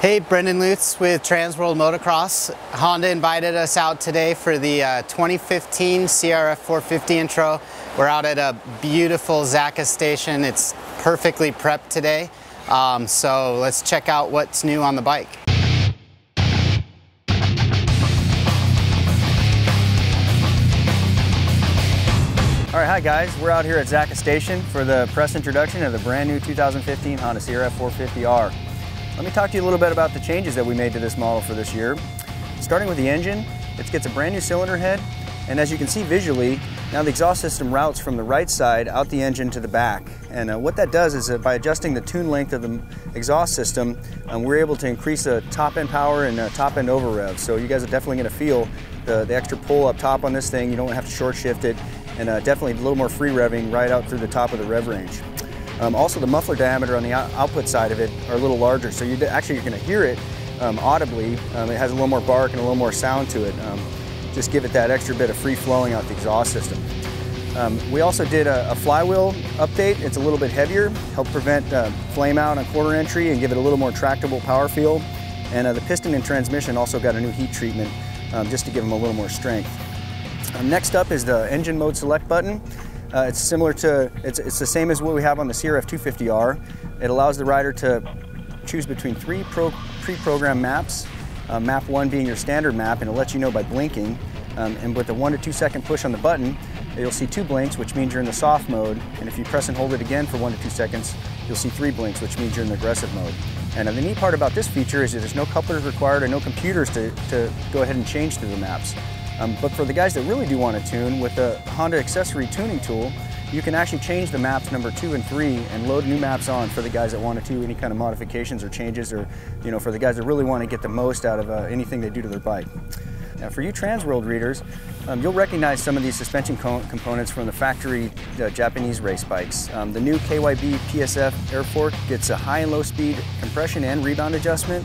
Hey, Brendan Lutz with TransWorld Motocross. Honda invited us out today for the 2015 CRF450 intro. We're out at a beautiful Zaka station. It's perfectly prepped today. So let's check out what's new on the bike. All right, hi guys. We're out here at Zaka Station for the press introduction of the brand new 2015 Honda CRF450R. Let me talk to you a little bit about the changes that we made to this model for this year. Starting with the engine, it gets a brand new cylinder head, and as you can see visually, now the exhaust system routes from the right side out the engine to the back. And what that does is that by adjusting the tune length of the exhaust system, we're able to increase the top end power and top end over rev. So you guys are definitely going to feel the extra pull up top on this thing. You don't have to short shift it, and definitely a little more free revving right out through the top of the rev range. Also, the muffler diameter on the output side of it are a little larger, so you're going to hear it audibly. It has a little more bark and a little more sound to it. Just give it that extra bit of free flowing out the exhaust system. We also did a flywheel update. It's a little bit heavier, help prevent flame out on quarter entry and give it a little more tractable power feel. And the piston and transmission also got a new heat treatment just to give them a little more strength. Next up is the engine mode select button. It's similar to, it's the same as what we have on the CRF450R. It allows the rider to choose between three pre-programmed maps, map 1 being your standard map, and it lets you know by blinking. And with a 1 to 2 second push on the button, you'll see 2 blinks, which means you're in the soft mode. And if you press and hold it again for 1 to 2 seconds, you'll see 3 blinks, which means you're in the aggressive mode. And the neat part about this feature is that there's no couplers required or no computers to go ahead and change through the maps. But for the guys that really do want to tune, with the Honda accessory tuning tool, you can actually change the maps number 2 and 3 and load new maps on for the guys that want to do any kind of modifications or changes, or for the guys that really want to get the most out of anything they do to their bike. Now, for you TransWorld readers, you'll recognize some of these suspension components from the factory Japanese race bikes. The new Kayaba PSF air fork gets a high and low speed compression and rebound adjustment.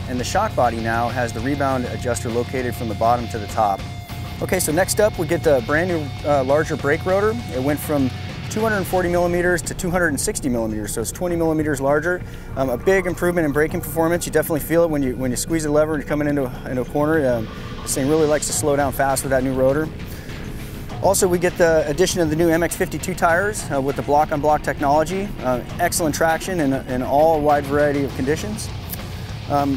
And the shock body now has the rebound adjuster located from the bottom to the top. Okay, so next up we get the brand new larger brake rotor. It went from 240 millimeters to 260 millimeters, so it's 20 millimeters larger. A big improvement in braking performance. You definitely feel it when you squeeze the lever and you're coming into a corner. This thing really likes to slow down fast with that new rotor. Also, we get the addition of the new MX52 tires with the block-on-block technology. Excellent traction in all wide variety of conditions.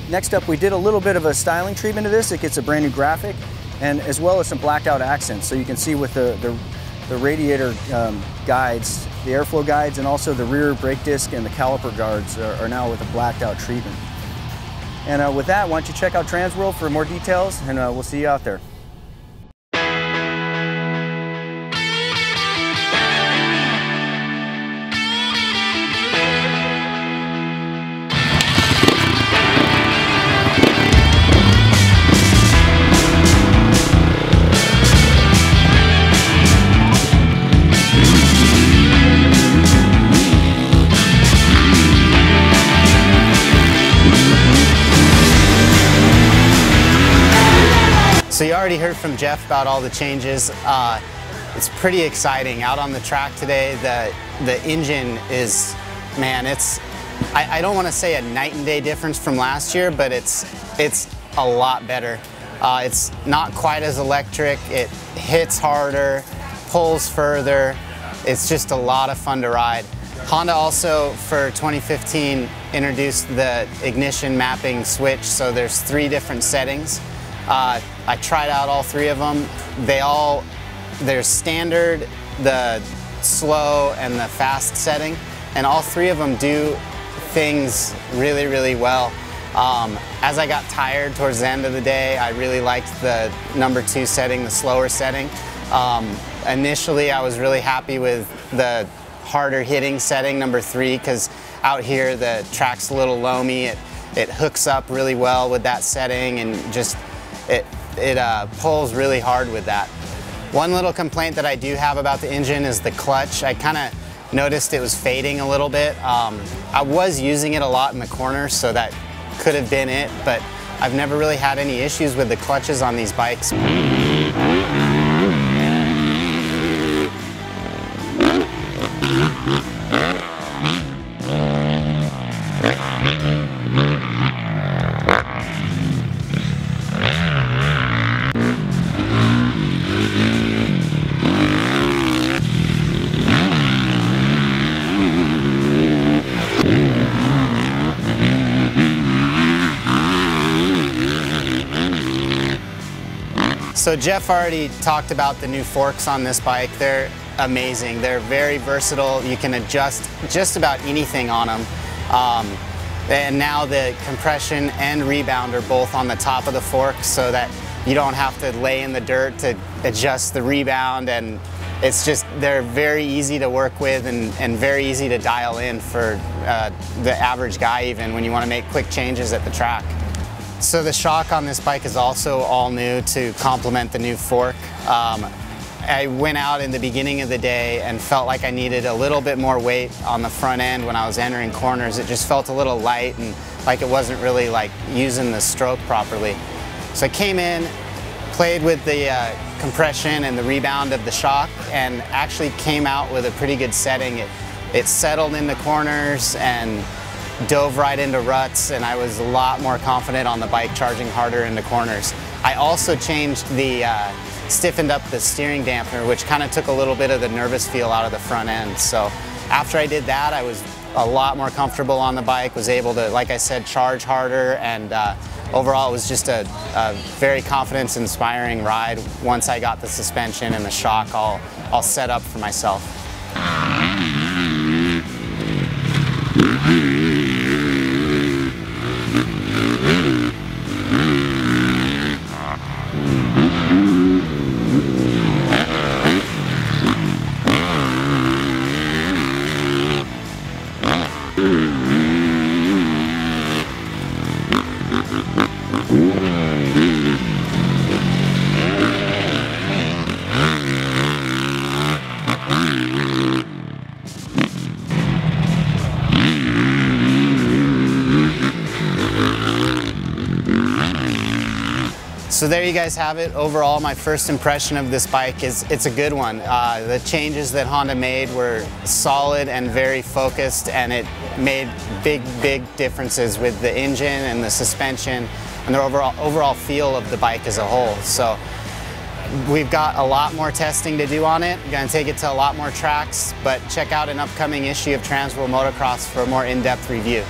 Next up, we did a little bit of a styling treatment to this. It gets a brand new graphic, and as well as some blacked out accents. So you can see with the radiator guides, the airflow guides, and also the rear brake disc and the caliper guards are now with a blacked out treatment. And with that, why don't you check out TransWorld for more details, and we'll see you out there. So you already heard from Jeff about all the changes. It's pretty exciting. Out on the track today, the engine is, man, I don't want to say a night and day difference from last year, but it's a lot better. It's not quite as electric. It hits harder, pulls further. It's just a lot of fun to ride. Honda also, for 2015, introduced the ignition mapping switch, so there's 3 different settings. I tried out all 3 of them. There's standard, the slow, and the fast setting, and all 3 of them do things really, really well. As I got tired towards the end of the day, I really liked the number 2 setting, the slower setting. Initially, I was really happy with the harder hitting setting, number 3, because out here the track's a little loamy. It hooks up really well with that setting, and just it pulls really hard with that. One little complaint that I do have about the engine is the clutch. I kind of noticed it was fading a little bit. I was using it a lot in the corners, so that could have been it, but I've never really had any issues with the clutches on these bikes. So Jeff already talked about the new forks on this bike. They're amazing. They're very versatile. You can adjust just about anything on them. And now the compression and rebound are both on the top of the fork, so that you don't have to lay in the dirt to adjust the rebound, and it's just, they're very easy to work with and very easy to dial in for the average guy, even when you want to make quick changes at the track. So the shock on this bike is also all new to complement the new fork. I went out in the beginning of the day and felt like I needed a little bit more weight on the front end when I was entering corners. It just felt a little light and like it wasn't really like using the stroke properly. So I came in, played with the compression and the rebound of the shock, and actually came out with a pretty good setting. It settled into corners and dove right into ruts, and I was a lot more confident on the bike, charging harder into corners. I also changed stiffened up the steering dampener, which kind of took a little bit of the nervous feel out of the front end. So after I did that, I was a lot more comfortable on the bike, was able to, like I said, charge harder, and overall it was just a very confidence-inspiring ride once I got the suspension and the shock all set up for myself. So there you guys have it. Overall, my first impression of this bike is it's a good one. The changes that Honda made were solid and very focused, and it made big differences with the engine and the suspension and the overall feel of the bike as a whole. So we've got a lot more testing to do on it. We're going to take it to a lot more tracks, but check out an upcoming issue of TransWorld Motocross for a more in-depth review.